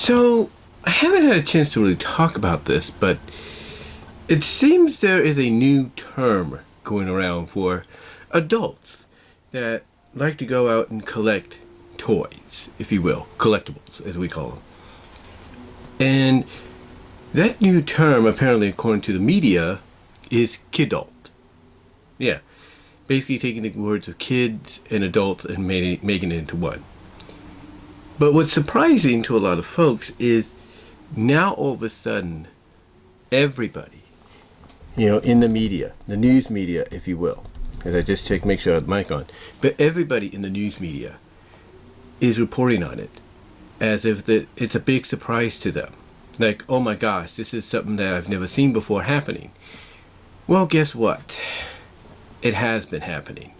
So, I haven't had a chance to really talk about this, but it seems there is a new term going around for adults that like to go out and collect toys, if you will, collectibles, as we call them. And that new term, apparently according to the media, is Kidult. Yeah, basically taking the words of kids and adults and making it into one. But what's surprising to a lot of folks is now all of a sudden, everybody, in the media, the news media, if you will, as I just checked, make sure I have the mic on, but everybody in the news media is reporting on it as if it's a big surprise to them. Like, oh my gosh, this is something that I've never seen before happening. Well, guess what? It has been happening.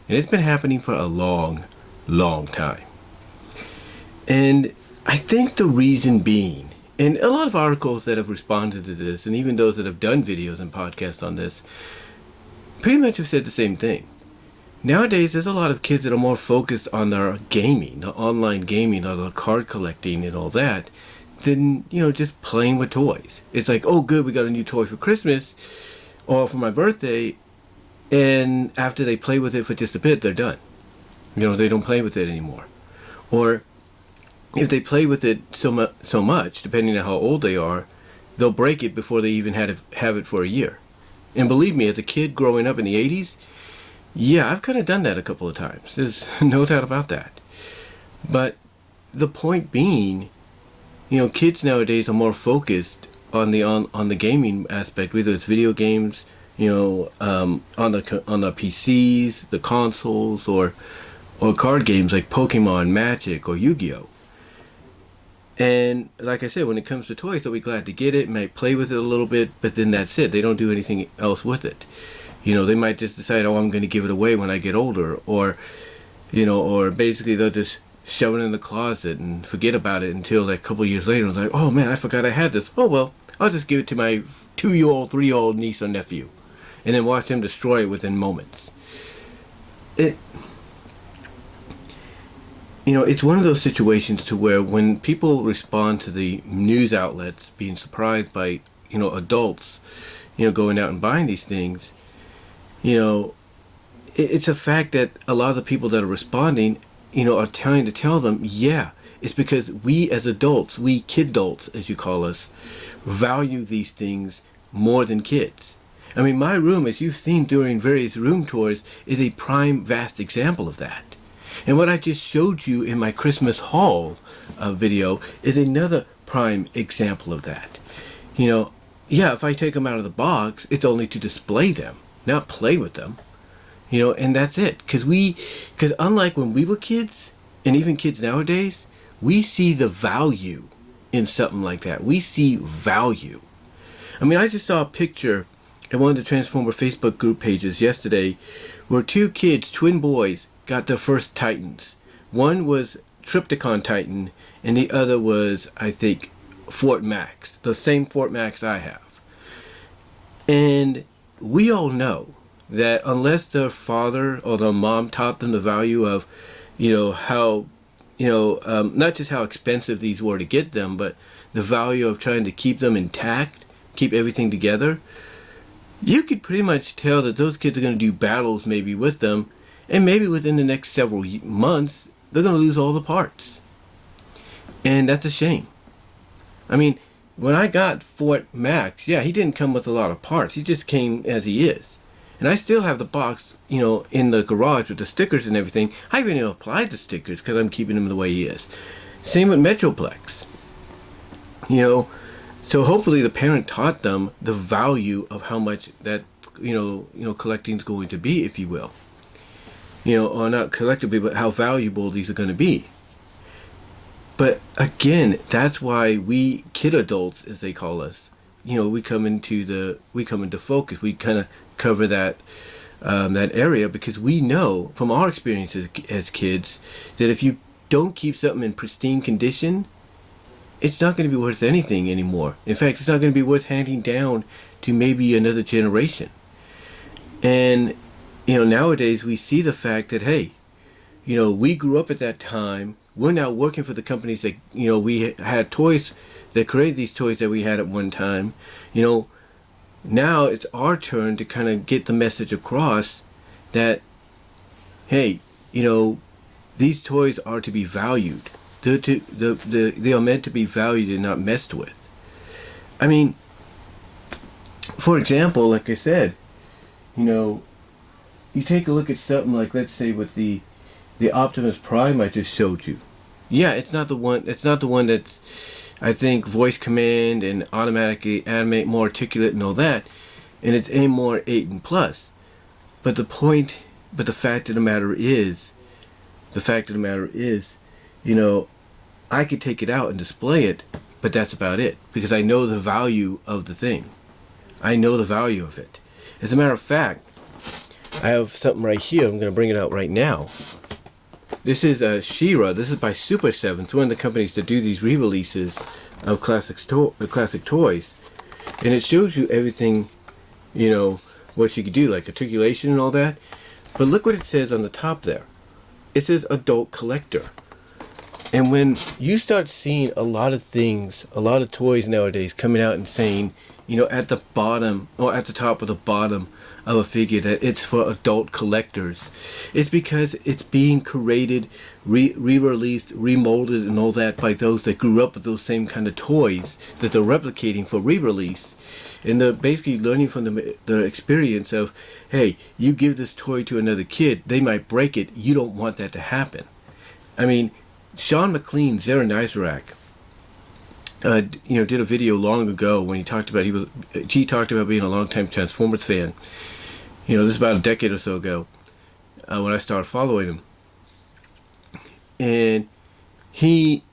And it's been happening for a long, long time. And I think the reason being, and a lot of articles that have responded to this, and even those that have done videos and podcasts on this, pretty much have said the same thing. Nowadays, there's a lot of kids that are more focused on their gaming, the online gaming, or the card collecting and all that, than, just playing with toys. It's like, oh good, we got a new toy for Christmas, or for my birthday, and after they play with it for just a bit, they're done. They don't play with it anymore. Or if they play with it so much, depending on how old they are, they'll break it before they even have it for a year. And believe me, as a kid growing up in the 80s, yeah, I've kind of done that a couple of times. There's no doubt about that. But the point being, kids nowadays are more focused on the gaming aspect, whether it's video games, on the PCs, the consoles, or card games like Pokemon, Magic, or Yu-Gi-Oh! And like I said, when it comes to toys, they'll be glad to get it, might play with it a little bit, but then that's it. They don't do anything else with it. They might just decide, oh, I'm going to give it away when I get older, or basically they'll just shove it in the closet and forget about it until like a couple of years later. It's like, oh man, I forgot I had this. Oh well, I'll just give it to my 2-year-old, 3-year-old niece or nephew, and then watch them destroy it within moments. It's one of those situations to where when people respond to the news outlets being surprised by, adults, going out and buying these things, it's a fact that a lot of the people that are responding, are trying to tell them, yeah, it's because we as adults, we kidults, as you call us, value these things more than kids. I mean, my room, as you've seen during various room tours, is a prime, vast example of that. And what I just showed you in my Christmas haul video is another prime example of that. Yeah, if I take them out of the box, it's only to display them, not play with them. And that's it. Because unlike when we were kids, and even kids nowadays, we see the value in something like that. We see value. I mean, I just saw a picture at one of the Transformer Facebook group pages yesterday where 2 kids, twin boys, got their first Titans. One was Trypticon Titan, and the other was, I think, Fort Max. The same Fort Max I have. And we all know that unless their father or their mom taught them the value of, how, not just how expensive these were to get them, but the value of trying to keep them intact, keep everything together, you could pretty much tell that those kids are going to do battles maybe with them, and maybe within the next several months, they're going to lose all the parts. And that's a shame. I mean, when I got Fort Max, yeah, he didn't come with a lot of parts. He just came as he is. And I still have the box, in the garage with the stickers and everything. I haven't even applied the stickers because I'm keeping him the way he is. Same with Metroplex. So hopefully the parent taught them the value of how much that, collecting is going to be, if you will. Or not collectively, but how valuable these are going to be. But again, that's why we kid adults, as they call us, we come into focus. We kind of cover that area because we know from our experiences as kids that if you don't keep something in pristine condition, it's not going to be worth anything anymore. In fact, it's not going to be worth handing down to maybe another generation. And nowadays we see the fact that, hey, we grew up at that time we're now working for the companies that, we had toys that created these toys that we had at one time. Now it's our turn to kind of get the message across that, hey, these toys are to be valued. They are meant to be valued and not messed with. I mean, for example, like I said, you take a look at something like, let's say, with the Optimus Prime I just showed you. Yeah, it's not the one that's, I think, voice command and automatically animate more articulate and all that, and it's aimed more 8 and plus. But the fact of the matter is, I could take it out and display it, but that's about it, because I know the value of the thing. I know the value of it. As a matter of fact, I have something right here. I'm going to bring it out right now. This is She-Ra. This is by Super 7. It's one of the companies that do these re-releases of classic toys. And it shows you everything, what you could do, like articulation and all that. But look what it says on the top there. It says adult collector. And when you start seeing a lot of things, a lot of toys nowadays coming out and saying, at the bottom or at the top or the bottom of a figure that it's for adult collectors, it's because it's being created, re-released, remolded and all that by those that grew up with those same kind of toys that they're replicating for re-release. And they're basically learning from the experience of, hey, you give this toy to another kid, they might break it. You don't want that to happen. I mean, Sean McLean, Zara Nizarak, did a video long ago when he talked about being a longtime Transformers fan. This is about a decade or so ago when I started following him, and he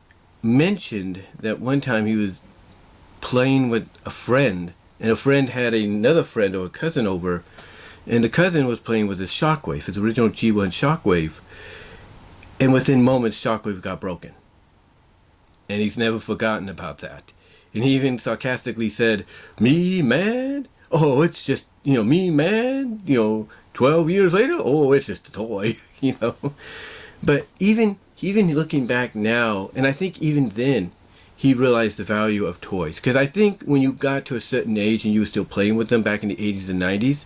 mentioned that one time he was playing with a friend, and a friend had another friend or a cousin over, and the cousin was playing with his Shockwave, his original G1 Shockwave. And within moments, Shockwave got broken. And he's never forgotten about that. And he even sarcastically said, "Me, man? Oh, it's just, me, man? 12 years later? Oh, it's just a toy," But even looking back now, and I think even then, he realized the value of toys. Because I think when you got to a certain age and you were still playing with them back in the 80s and 90s,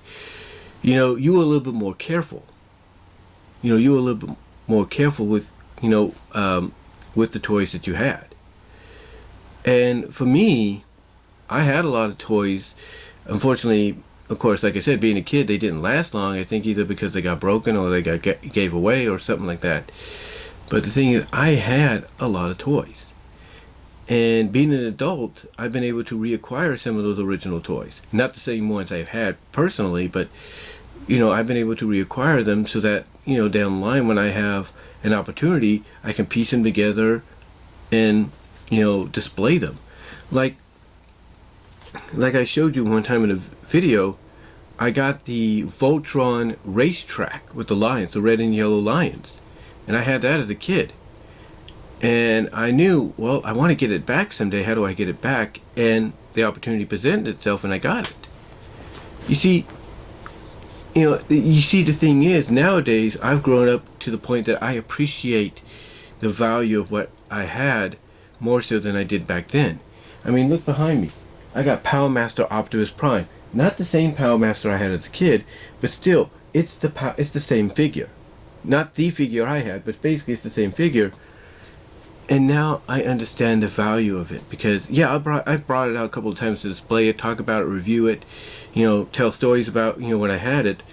you were a little bit more careful. You were a little bit more careful with with the toys that you had. And for me, I had a lot of toys. Unfortunately, of course, like I said, being a kid, they didn't last long. I think either because they got broken or they gave away or something like that. But the thing is, I had a lot of toys. And being an adult, I've been able to reacquire some of those original toys. Not the same ones I've had personally, but I've been able to reacquire them so that down the line when I have an opportunity, I can piece them together and display them. Like I showed you one time in a video, I got the Voltron racetrack with the lions, the red and yellow lions, and I had that as a kid. And I knew, well, I want to get it back someday. How do I get it back? And the opportunity presented itself, and I got it. You see, the thing is, nowadays, I've grown up to the point that I appreciate the value of what I had more so than I did back then. I mean, look behind me. I got Power Master Optimus Prime. Not the same Power Master I had as a kid, but still, it's the same figure. Not the figure I had, but basically it's the same figure. And now I understand the value of it, because I brought it out a couple of times to display it, talk about it, review it, tell stories about when I had it.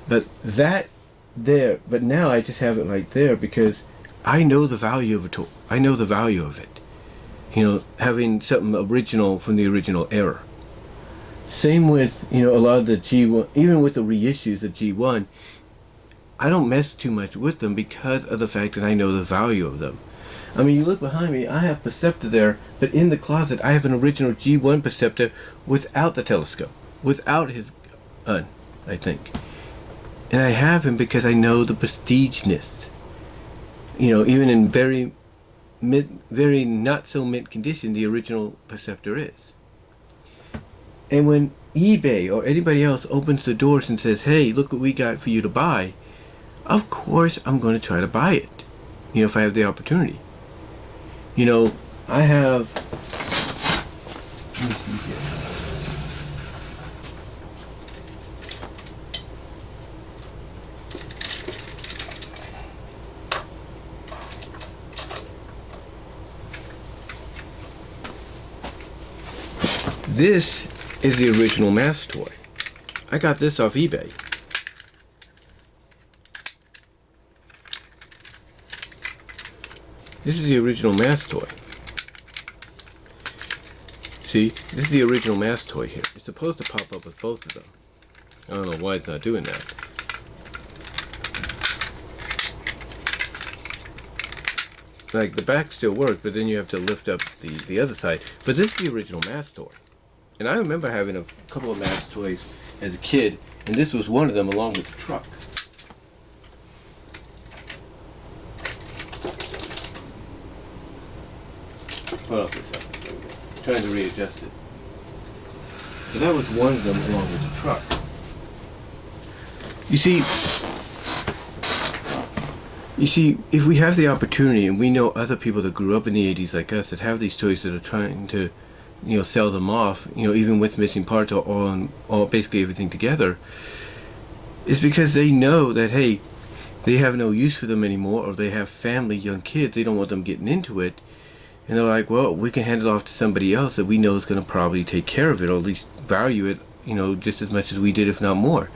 But but now I just have it right there because I know the value of a toy. I know the value of it. Having something original from the original era. Same with a lot of the G1, even with the reissues of G1. I don't mess too much with them because of the fact that I know the value of them. I mean, you look behind me, I have Perceptor there, but in the closet I have an original G1 Perceptor without the telescope, without his gun, I think. And I have him because I know the prestigeness. Even in very not so mint condition, the original Perceptor is. And when eBay or anybody else opens the doors and says, "Hey, look what we got for you to buy," of course I'm going to try to buy it, if I have the opportunity. You know, I have, let me see here. This is the original mask toy. I got this off eBay. This is the original mask toy. See, this is the original mask toy here. It's supposed to pop up with both of them. I don't know why it's not doing that. Like, the back still works, but then you have to lift up the other side. But this is the original mask toy. And I remember having a couple of mask toys as a kid, and this was one of them along with the truck. Hold on for a second. There we go. Trying to readjust it. So that was one of them along with the truck. You see, if we have the opportunity, and we know other people that grew up in the 80s like us that have these toys that are trying to, sell them off, even with missing parts or all basically everything together, it's because they know that, hey, they have no use for them anymore, or they have family, young kids, they don't want them getting into it, and they're like, well, we can hand it off to somebody else that we know is going to probably take care of it, or at least value it, just as much as we did, if not more.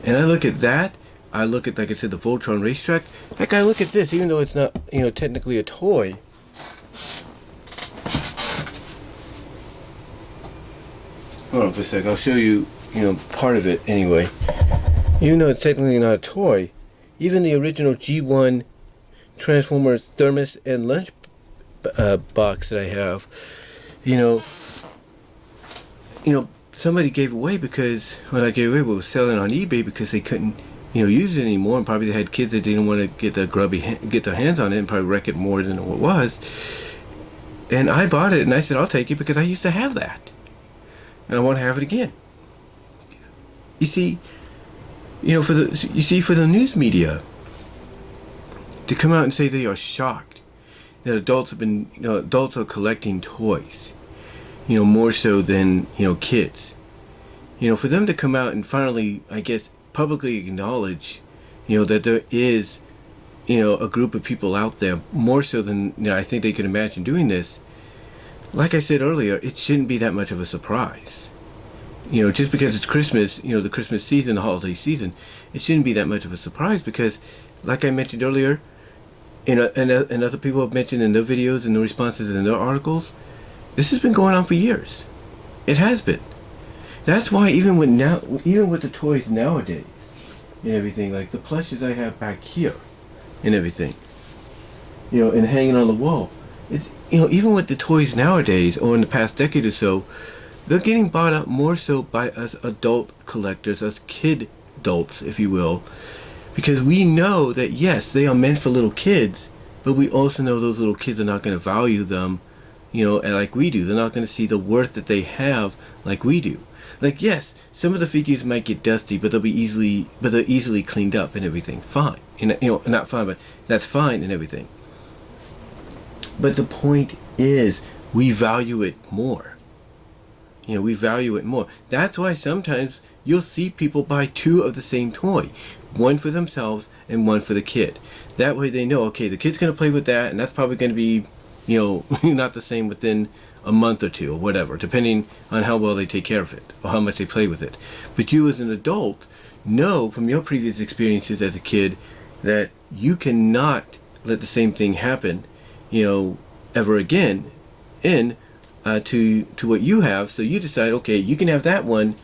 And I look at that, I look at, like I said, the Voltron racetrack. Like, I look at this, even though it's not, technically a toy. Hold on for a sec, I'll show you, part of it anyway. Even though it's technically not a toy, even the original G1 Transformers thermos and lunch box that I have, somebody gave away because, when I gave away, it was selling on eBay because they couldn't, use it anymore, and probably they had kids that didn't want to get their hands on it and probably wreck it more than it was. And I bought it, and I said, I'll take it because I used to have that. And I want to have it again. You see, for the news media to come out and say they are shocked that adults are collecting toys, more so than, kids. For them to come out and finally, I guess, publicly acknowledge, that there is, a group of people out there, more so than, I think they could imagine doing this. Like I said earlier, it shouldn't be that much of a surprise. Just because it's Christmas, the Christmas season, the holiday season, it shouldn't be that much of a surprise because, like I mentioned earlier, and other people have mentioned in their videos and their responses in their articles, this has been going on for years. It has been. That's why even with the toys nowadays and everything, like the plushes I have back here and everything, and hanging on the wall, it's, even with the toys nowadays or in the past decade or so, they're getting bought up more so by us adult collectors, us kidults, if you will, because we know that yes, they are meant for little kids, but we also know those little kids are not going to value them, like we do. They're not going to see the worth that they have like we do. Like, yes, some of the figures might get dusty, but they're easily cleaned up and everything. Fine, not fine, but that's fine and everything. But the point is, we value it more. We value it more. That's why sometimes you'll see people buy two of the same toy, one for themselves and one for the kid. That way they know, okay, the kid's going to play with that, and that's probably going to be, not the same within a month or two or whatever, depending on how well they take care of it or how much they play with it. But you as an adult know from your previous experiences as a kid that you cannot let the same thing happen, ever again to what you have. So you decide, okay, you can have that one,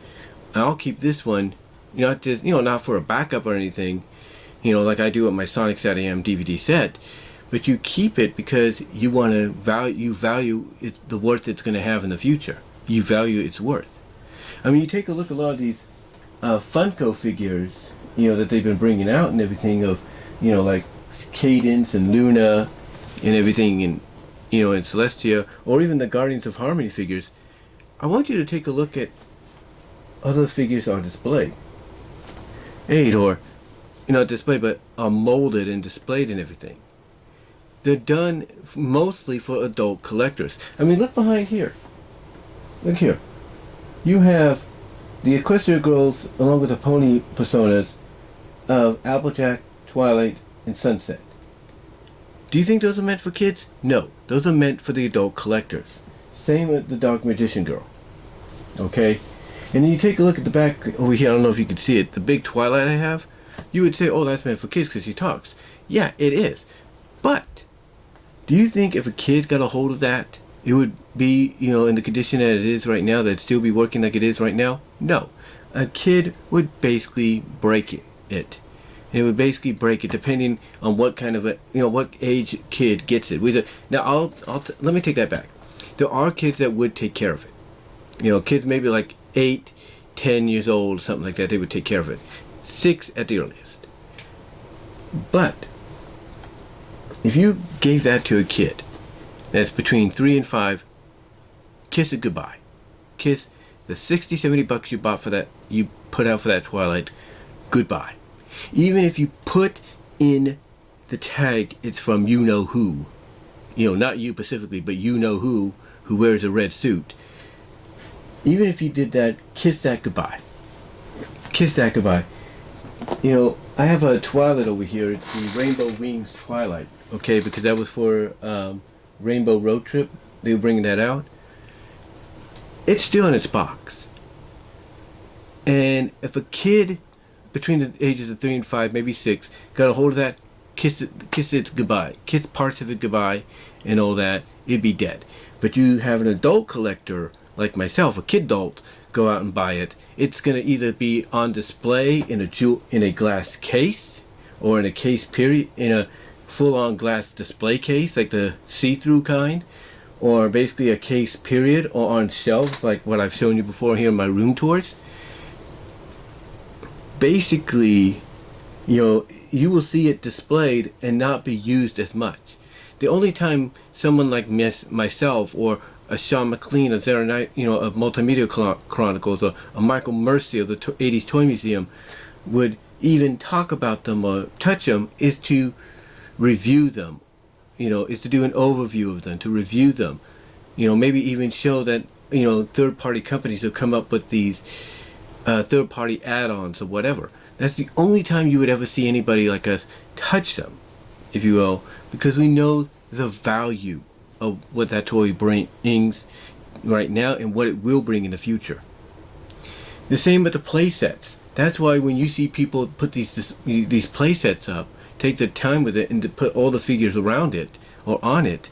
I'll keep this one, not just, not for a backup or anything, like I do with my Sonic SatAM DVD set, but you keep it because you want to value it's the worth it's going to have in the future. You value its worth. I mean, you take a look at a lot of these Funko figures, that they've been bringing out and everything of, like Cadence and Luna and everything, and and Celestia, or even the Guardians of Harmony figures. I want you to take a look at how those figures are displayed. Or, display, but are molded and displayed and everything. They're done mostly for adult collectors. I mean, look behind here. Look here. You have the Equestria Girls along with the pony personas of Applejack, Twilight, and Sunset. Do you think those are meant for kids? No. Those are meant for the adult collectors. Same with the Dark Magician Girl. Okay? And then you take a look at the back over here. I don't know if you can see it. The big Twilight I have. You would say, oh, that's meant for kids because she talks. Yeah, it is. But do you think if a kid got a hold of that, it would be, in the condition that it is right now, that it'd still be working like it is right now? No. A kid would basically break it. It would basically break it depending on what kind of what age kid gets it. Now, let me take that back. There are kids that would take care of it. Kids maybe like 8, 10 years old, something like that, they would take care of it. 6 at the earliest. But if you gave that to a kid that's between 3 and 5, kiss it goodbye. Kiss the 60, 70 bucks you bought for that, you put out for that Twilight, goodbye. Even if you put in the tag, it's from you-know-who. Not you specifically, but you-know-who wears a red suit. Even if you did that, kiss that goodbye. Kiss that goodbye. I have a Twilight over here. It's the Rainbow Wings Twilight. Okay, because that was for Rainbow Road Trip. They were bringing that out. It's still in its box. And if a kid between the ages of 3 and 5, maybe 6, got a hold of that, kiss it goodbye. Kiss parts of it goodbye and all that, it'd be dead. But you have an adult collector like myself, a Kidult, go out and buy it. It's going to either be on display in a glass case, or in a case period, in a full-on glass display case, like the see-through kind, or basically a case period, or on shelves like what I've shown you before here in my room tours. Basically, you will see it displayed and not be used as much. The only time someone like myself, or a Sean McLean, a Zara Knight, of Multimedia Chronicles, or a Michael Mercy of the 80s Toy Museum, would even talk about them or touch them, is to review them. Is to do an overview of them, to review them. Maybe even show that, third-party companies have come up with these third-party add-ons or whatever. That's the only time you would ever see anybody like us touch them, if you will, because we know the value of what that toy brings right now and what it will bring in the future. The same with the play sets. That's why when you see people put these play sets up, take the time with it and to put all the figures around it or on it,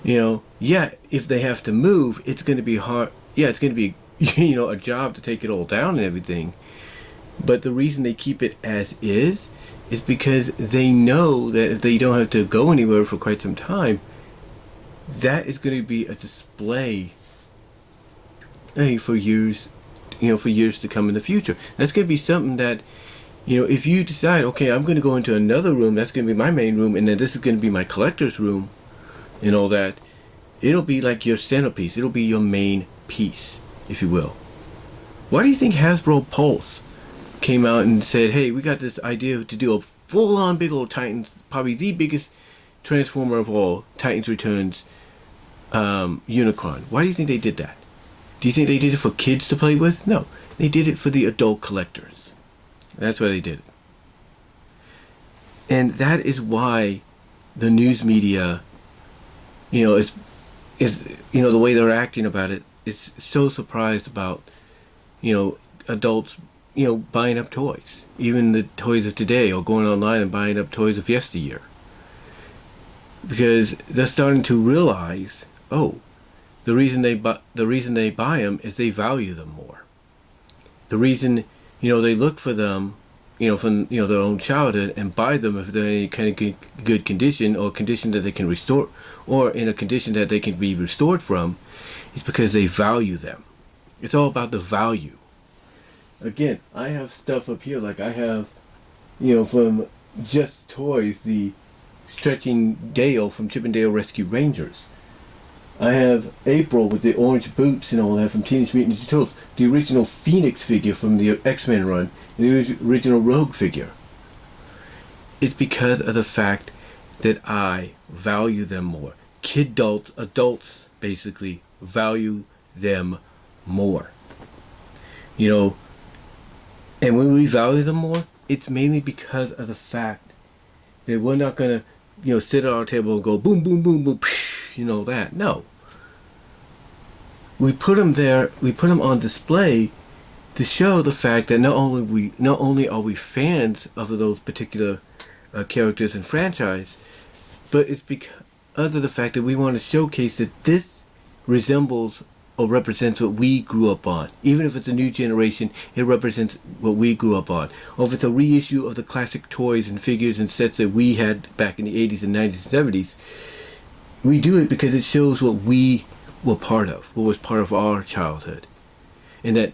if they have to move, it's going to be hard. Yeah, it's going to be a job to take it all down and everything. But the reason they keep it as is because they know that if they don't have to go anywhere for quite some time, that is going to be a display for years, for years to come in the future. That's going to be something that, if you decide, okay, I'm going to go into another room, that's going to be my main room, and then this is going to be my collector's room, and all that, it'll be like your centerpiece. It'll be your main piece, if you will. Why do you think Hasbro Pulse came out and said, hey, we got this idea to do a full-on big old Titans, probably the biggest Transformer of all, Titans Returns Unicron? Why do you think they did that? Do you think they did it for kids to play with? No, they did it for the adult collectors. That's why they did it. And that is why the news media, is the way they're acting about it is so surprised about, adults, buying up toys. Even the toys of today, or going online and buying up toys of yesteryear. Because they're starting to realize, the reason they buy them is they value them more. The reason they look for them, from their own childhood, and buy them if they're in any kind of good condition, or condition that they can restore, or in a condition that they can be restored from, is because they value them. It's all about the value. Again, I have stuff up here, like I have, from Just Toys, the Stretching Dale from Chip and Dale Rescue Rangers. I have April with the orange boots and all that from Teenage Mutant Ninja Turtles. The original Phoenix figure from the X-Men run. And the original Rogue figure. It's because of the fact that I value them more. Kidults, adults basically, value them more. You know, and when we value them more, it's mainly because of the fact that we're not going to, sit at our table and go boom, boom, boom, boom, that. No. We put them there, we put them on display to show the fact that not only are we fans of those particular characters and franchise, but it's because of the fact that we want to showcase that this resembles or represents what we grew up on. Even if it's a new generation, it represents what we grew up on. Or if it's a reissue of the classic toys and figures and sets that we had back in the 80s and 90s and 70s, we do it because it shows what we were part of, what was part of our childhood. And that,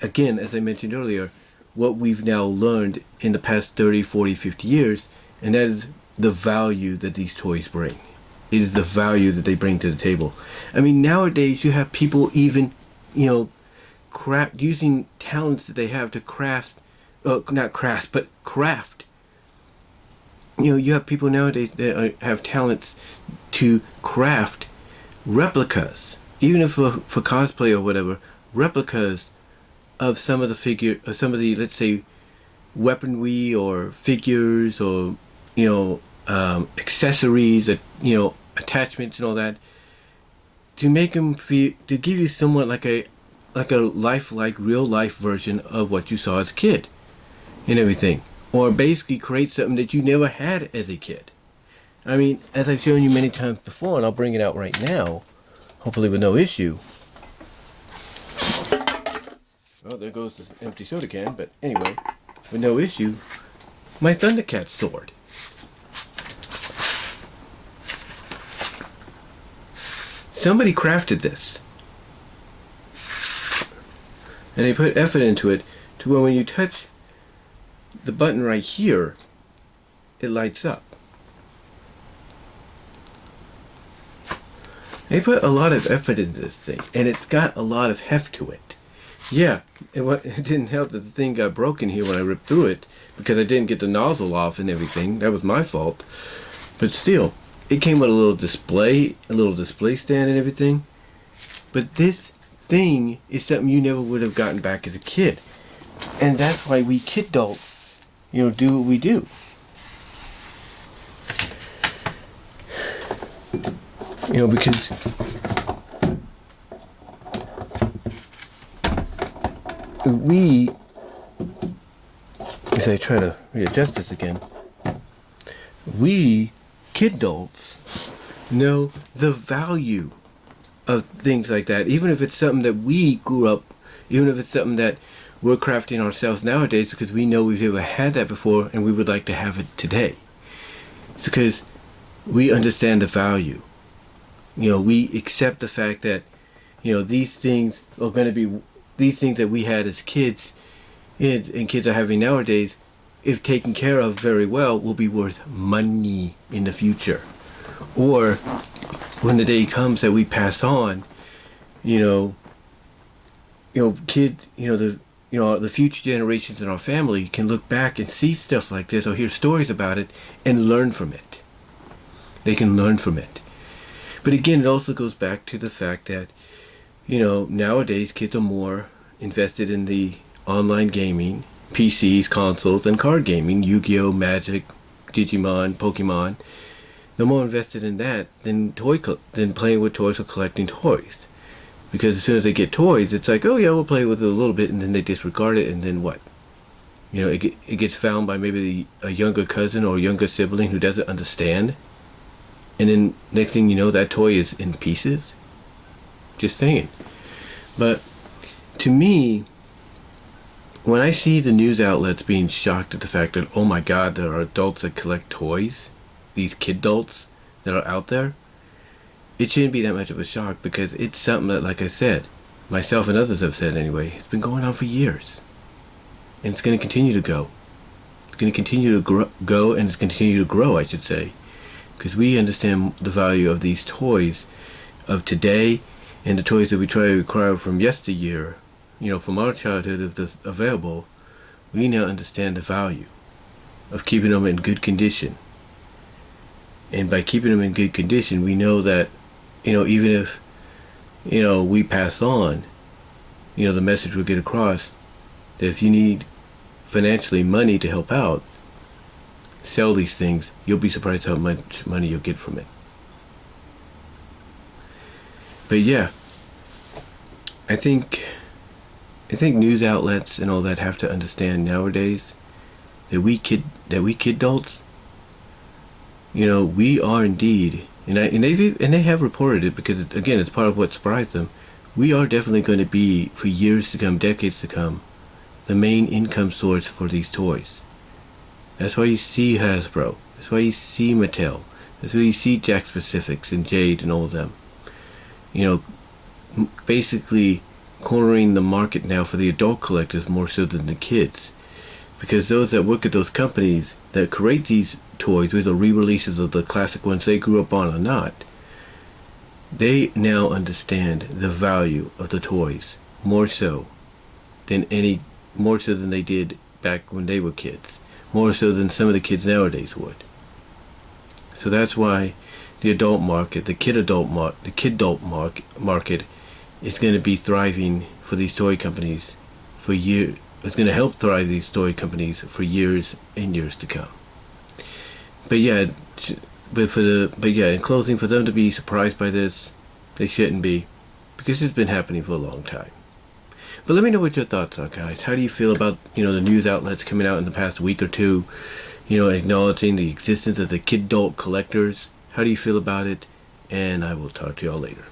again, as I mentioned earlier, what we've now learned in the past 30, 40, 50 years, and that is the value that these toys bring. It is the value that they bring to the table. I mean, nowadays you have people even, using talents that they have to craft. You have people nowadays that have talents to craft replicas, even if for cosplay or whatever, replicas of some of the let's say, weaponry or figures or, accessories, attachments and all that, to make them feel, to give you somewhat like a lifelike, real life version of what you saw as a kid and everything, or basically create something that you never had as a kid. I mean, as I've shown you many times before, and I'll bring it out right now, hopefully with no issue. Well, there goes this empty soda can, but anyway, with no issue, my Thundercat sword. Somebody crafted this, and they put effort into it to where when you touch the button right here, it lights up. They put a lot of effort into this thing, and it's got a lot of heft to it. Yeah, it didn't help that the thing got broken here when I ripped through it, because I didn't get the nozzle off and everything. That was my fault. But still, it came with a little display stand and everything. But this thing is something you never would have gotten back as a kid. And that's why we Kidults, do what we do. Because we, as I try to readjust this again, we Kidults know the value of things like that, even if it's something that we grew up, even if it's something that we're crafting ourselves nowadays because we know we've never had that before and we would like to have it today. It's because we understand the value. We accept the fact that, these things are going to be, these things that we had as kids and kids are having nowadays, if taken care of very well, will be worth money in the future. Or when the day comes that we pass on, the future generations in our family can look back and see stuff like this or hear stories about it and learn from it. They can learn from it. But again, it also goes back to the fact that, nowadays kids are more invested in the online gaming, PCs, consoles, and card gaming, Yu-Gi-Oh, Magic, Digimon, Pokemon. They're more invested in that than playing with toys or collecting toys. Because as soon as they get toys, it's like, oh yeah, we'll play with it a little bit, and then they disregard it, and then what? It gets found by maybe a younger cousin or a younger sibling who doesn't understand. And then next thing you know, that toy is in pieces. Just saying. But to me, when I see the news outlets being shocked at the fact that, oh my God, there are adults that collect toys, these Kidults that are out there, it shouldn't be that much of a shock, because it's something that, like I said, myself and others have said anyway, it's been going on for years. And it's going to continue to go. It's going to continue to go, and it's going to continue to grow, I should say. Because we understand the value of these toys of today and the toys that we try to acquire from yesteryear, from our childhood, if that's available. We now understand the value of keeping them in good condition. And by keeping them in good condition, we know that, even if, we pass on, the message will get across that if you need financially money to help out, sell these things. You'll be surprised how much money you'll get from it. But yeah, I think news outlets and all that have to understand nowadays that we kidults, we are indeed, and they have reported it because again, it's part of what surprised them. We are definitely going to be, for years to come, decades to come, the main income source for these toys. That's why you see Hasbro. That's why you see Mattel. That's why you see Jakks Pacifics and Jade and all of them. Basically cornering the market now for the adult collectors more so than the kids. Because those that work at those companies that create these toys, whether re-releases of the classic ones they grew up on or not, they now understand the value of the toys more so than they did back when they were kids. More so than some of the kids nowadays would. So that's why the adult market, the Kidult market is going to be thriving for these toy companies for years. It's going to help thrive these toy companies for years and years to come. But yeah, in closing, for them to be surprised by this, they shouldn't be, because it's been happening for a long time. But let me know what your thoughts are, guys. How do you feel about, the news outlets coming out in the past week or two, acknowledging the existence of the Kidult collectors? How do you feel about it? And I will talk to y'all later.